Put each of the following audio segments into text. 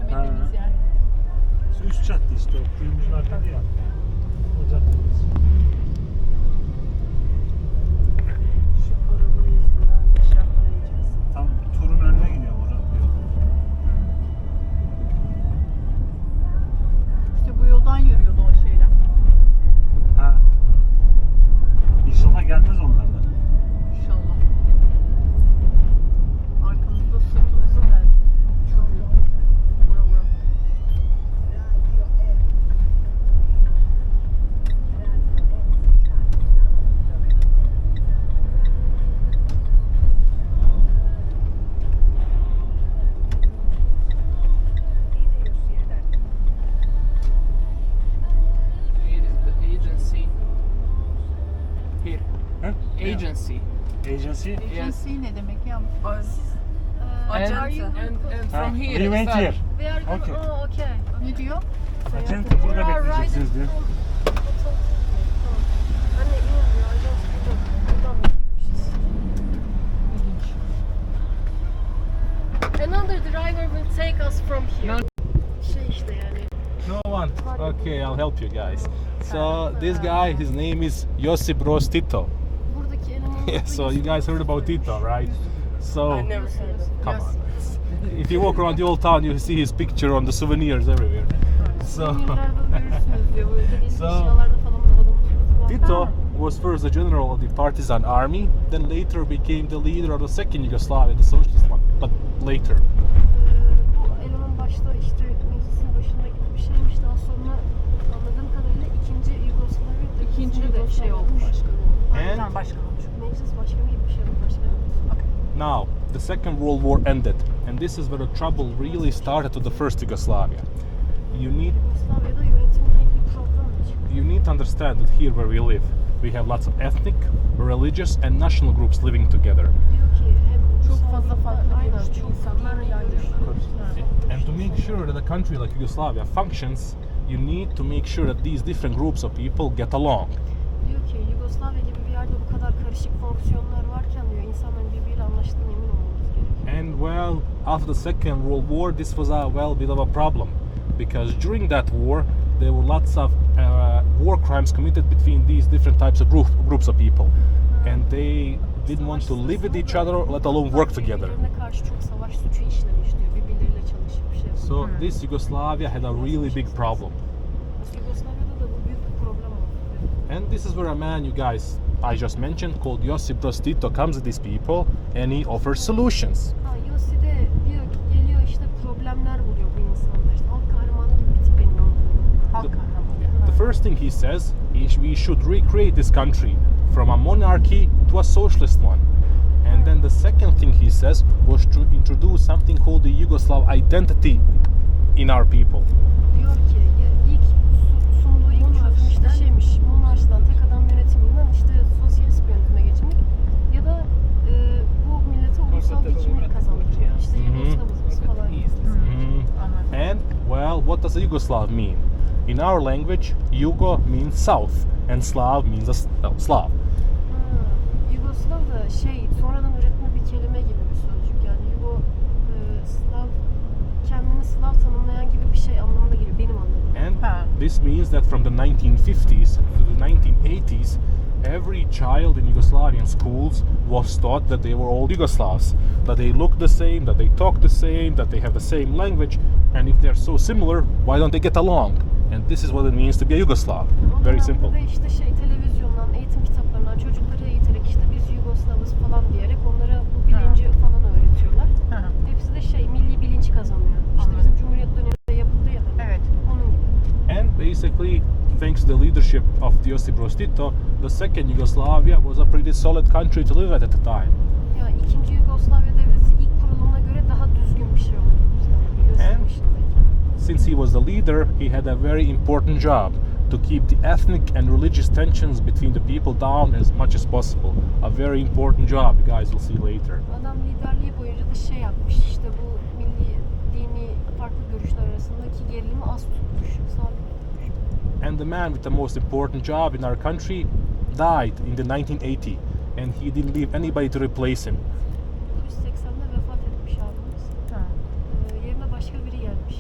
geçemediğimiz yer. Üst cadde işte o kuyumcular dedi ya. O caddedeyiz. Şu araba yüzünden aşağı yiyeceğiz. Tam Turun önüne gidiyor burada. İşte bu yoldan yürüyordu o şeyler. Ha. İnşallah gelmez onlardan. İnşallah. Arkamızda sırtımızı verdi. Çocuğu. Vura vura. Here is the agency. Here. Ha? Agency. Agency. Agency ne demek ya? And, Agency. and Ha? from here. We wait start. here. We are going. Okay. Oh, okay. Ne diyor? Agent burada bekleyeceksiniz diyor. Anne inanmıyor. Ajans buradan beklemişiz. Another driver will take us from here. Şey işte yani. No one. Okay, I'll help you guys. So this guy, his name is Josip Broz Tito. Buradaki elemanın Yeah, so you guys heard about Tito, right? So I never heard of. come on. If you walk around the old town, you see his picture on the souvenirs everywhere. So Yıllarda görürsünüz diyor. Böyle dediğiniz So- eşyalarda falan da adamın. Tito was first the general of the partisan army, then later became the leader of the second Yugoslavia, the socialist one, but later. Bu eleman başta işte meclisin başında gibi bir şeymiş. Daha sonra anladığım kadarıyla ikinci Yugoslavya İkinci de de şey olmuş. Başkanı olmuş. And- Aynen başkan olmuş. Meclis başkanı gibi bir şey olmuş. Başkanı. Now, the Second World War ended, and this is where the trouble really started to the first Yugoslavia. You need Yugoslavya'da yönetimle ilgili problem çıktı. you need to understand that here where we live, we have lots of ethnic, religious, and national groups living together. Diyor ki hem Çok fazla farklı aynen görüşlü çok insanlar dini yan görüşlü yana. görüşler. And to make sure that a country like Yugoslavia functions, you need to make sure that these different groups of people get along. Diyor ki Yugoslavya gibi bir yerde bu kadar karışık fonksiyonlar varken diyor insanların birbiriyle anlaştığına emin olmamız gerekiyor. And well, after the Second World War, this was a bit of a problem, because during that war, there were lots of war crimes committed between these different types of groups of people, and they didn't want to live with each other, let alone work together. Birbirlerine karşı çok savaş suçu işlemiş diyor. Birbirleriyle çalışıp bir şey yapıyor. So this Yugoslavia had a really big problem. Yugoslavya'da da bu büyük bir problem oldu diyor. And this is where a man you guys I just mentioned called Josip Broz Tito comes to these people and he offers solutions. Ha, Yossi'de diyor ki geliyor işte problemler buluyor bu insanlar. İşte halk kahramanı gibi bir tip benim anladığım. Halk kahramanı. The first thing he says is we should recreate this country from a monarchy to a socialist one. And then the second thing he says was to introduce something called the Yugoslav identity in our people. Diyor ki ilk sunduğu ilk çözüm işte şeymiş, monarşiden tek adam yönetiminden işte sosyalist bir yönetime geçmek ya da bu millete ulusal bir kimlik kazandırmak. İşte Yugoslavız biz falan gibi. And well, what does a Yugoslav mean? In our language, Yugo means south and Slav means Slav. Yugoslav da şey sonradan üretme bir kelime gibi bir sözcük yani Slav kendini Slav tanımlayan gibi bir şey anlamına geliyor benim anladığım. And this means that from the 1950s to the 1980s, every child in Yugoslavian schools was taught that they were all Yugoslavs, that they look the same, that they talk the same, that they have the same language, and if they're so similar, why don't they get along? And this is what it means to be a Yugoslav. Very simple. Ve işte şey televizyondan, eğitim kitaplarından çocukları eğiterek işte biz Yugoslavız falan diyerek onlara bu bilinci falan öğretiyorlar. Hepsi de şey milli bilinç kazanıyor. İşte bizim Cumhuriyet döneminde yapıldı ya. Evet. Onun gibi. And basically, thanks to the leadership of Josip Broz Tito, the second Yugoslavia was a pretty solid country to live at the time. Ya ikinci Yugoslavya devleti ilk kurulumuna göre daha düzgün bir şey oldu. And since he was the leader, he had a very important job to keep the ethnic and religious tensions between the people down as much as possible. A very important job, you guys will see later. Adam liderliği boyunca da şey yapmış işte bu milli dini farklı görüşler arasındaki gerilimi az tutmuş, sabit tutmuş. And the man with the most important job in our country died in the 1980, and he didn't leave anybody to replace him. 1980'de vefat etmiş abimiz. Yerine başka biri gelmiş.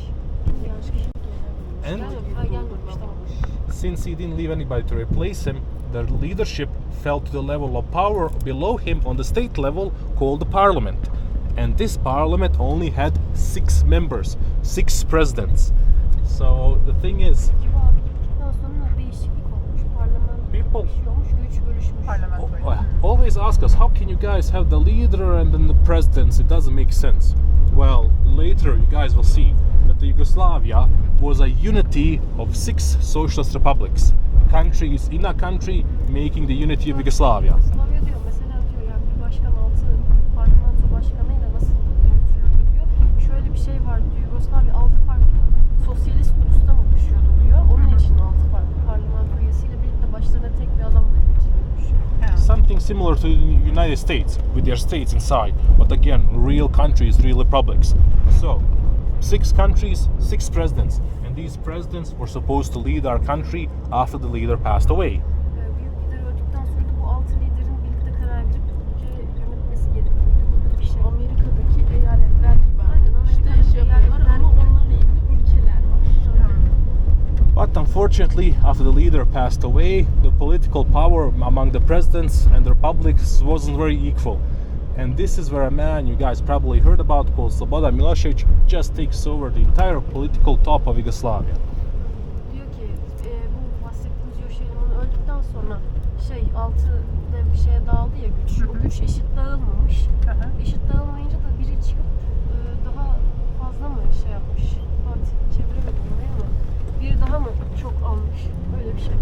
And Gelmemiş tamam. since he didn't leave anybody to replace him, the leadership fell to the level of power below him on the state level called the parliament. And this parliament only had 6 members, 6 presidents. So the thing is, Gibi abi gittikten sonra değişiklik olmuş. Parlamento People- değişiyormuş, güç bölüşmüş. Parlamentoya. always ask us, how can you guys have the leader and then the presidents? It doesn't make sense. Well, later you guys will see that the Yugoslavia was a unity of 6 socialist republics. Countries in a country making the unity of Yugoslavia. Yugoslavya diyor mesela diyor yani bir başkan 6 parlamento başkanıyla nasıl yürütülürdü diyor. Şöyle bir şey var diyor. Yugoslavya 6 farklı sosyalist ulustan oluşuyordu diyor. Onun için 6 farklı parlamento üyesiyle birlikte başlarına tek bir adamla yönetiliyormuş. Something similar to the United States, with their states inside, but again, real countries, real republics. So, 6 countries, 6 presidents, and these presidents were supposed to lead our country after the leader passed away. Büyük lider öldükten sonra da bu 6 liderin birlikte karar verip ülke yönetmesi gerekiyor. Bir şey. Amerika'daki eyaletler gibi. Aynen, İşte Amerika'daki şey yapıyorlar eyaletler ama gibi. onlarla ilgili ülkeler var. But unfortunately, after the leader passed away, the political power among the presidents and the republics wasn't very equal. And this is where a man you guys probably heard about called Slobodan Milosevic just takes over the entire political top of Yugoslavia. Diyor ki bu bahsettiğimiz Yoşeliman öldükten sonra şey 6 dev bir şeye dağıldı ya güç. O güç eşit dağılmamış. Eşit dağılmayınca da biri çıkıp daha fazla mı şey yapmış? Fatih çeviremedim değil mi? Biri daha mı çok almış? Öyle bir şey.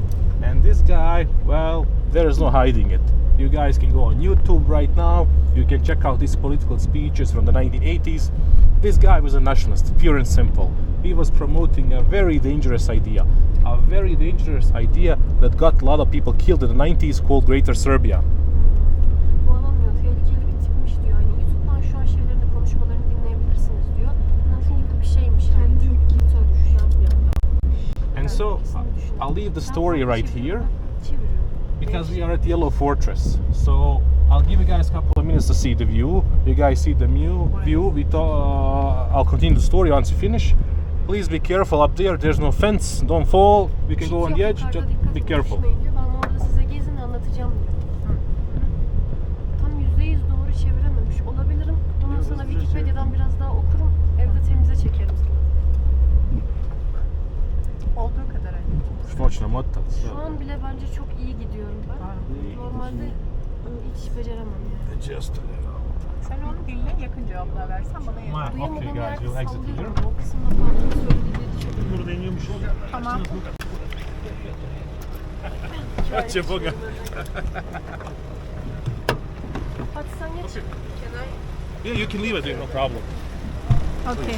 And this guy, well, there is no hiding it. You guys can go on YouTube right now. You can check out these political speeches from the 1980s. This guy was a nationalist, pure and simple. He was promoting a very dangerous idea. A very dangerous idea that got a lot of people killed in the 90s called Greater Serbia. Bu adam diyor tehlikeli bir tipmiş diyor. Yani YouTube'dan şu an şeyleri de konuşmalarını dinleyebilirsiniz diyor. Nasıl gibi bir şeymiş. Yani Kendi çok diktatör. And so I'll leave the story right here Çeviriyor. because we are at Yellow Fortress. So I'll give you guys a couple of minutes to see the view. You guys see the view. I'll continue the story once you finish. Please be careful up there. There's no fence. Don't fall. We can go on the edge. Just be careful. Diyor. Ben orada size gezin anlatacağım diyor. Tam %100 doğru çevirememiş olabilirim. Ondan sonra Wikipedia'dan biraz daha okurum. Evde temize çekerim. Olduğu kadar hani. Точно, мотать. Şu an bile bence çok iyi gidiyorum ben. Normalde hiç beceremem yani. Just Sen onun diline yakın cevaplar versen bana yeter. Okay, Duyamadığım guys, yerde we'll exit sallıyorum. here. O kısımda Fatih'in söylediği çok Burada iniyormuş. Tamam. Cię Boga. Fatih sen geç. Yeah, you can leave it there, no problem. Okay.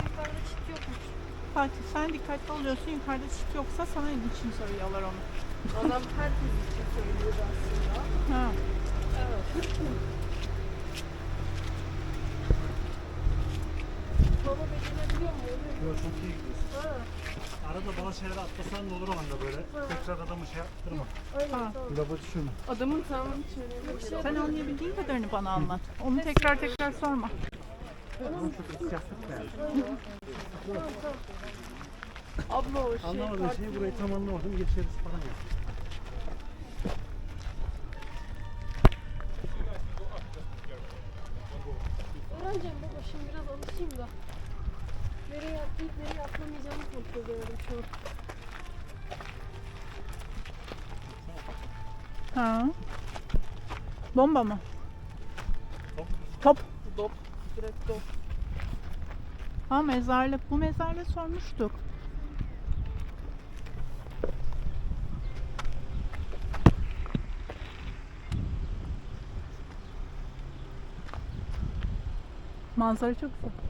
Yukarıda çit yokmuş. Fatih sen dikkatli oluyorsun. Yukarıda çit yoksa sana için soruyorlar onu. Adam herkes için söylüyor aslında. Ha. Evet. Baba becerebiliyor mu? Yok, çok iyi gidiyorsun. Ha, Arada bazı şeyleri atlasan da olur o anda böyle. Tekrar adamı şey yaptırma. aynen Ha. tamam. Lafa düşürme. Adamın tamamını çevirelim. Sen anlayabildiğin kadarını bana anlat. Onu tekrar sorma. Abla o şey. Anlamadığın şeyi burayı tam anlamadım. Geçeriz falan ya. Öğreneceğim baba şimdi biraz alışayım da. Nereye atlayıp nereye atlamayacağımı kontrol ediyorum şu an. Ha. Bomba mı? Top. Dop. Direkt dop. Ha mezarlık. Bu mezarlığı sormuştuk. Manzara çok güzel.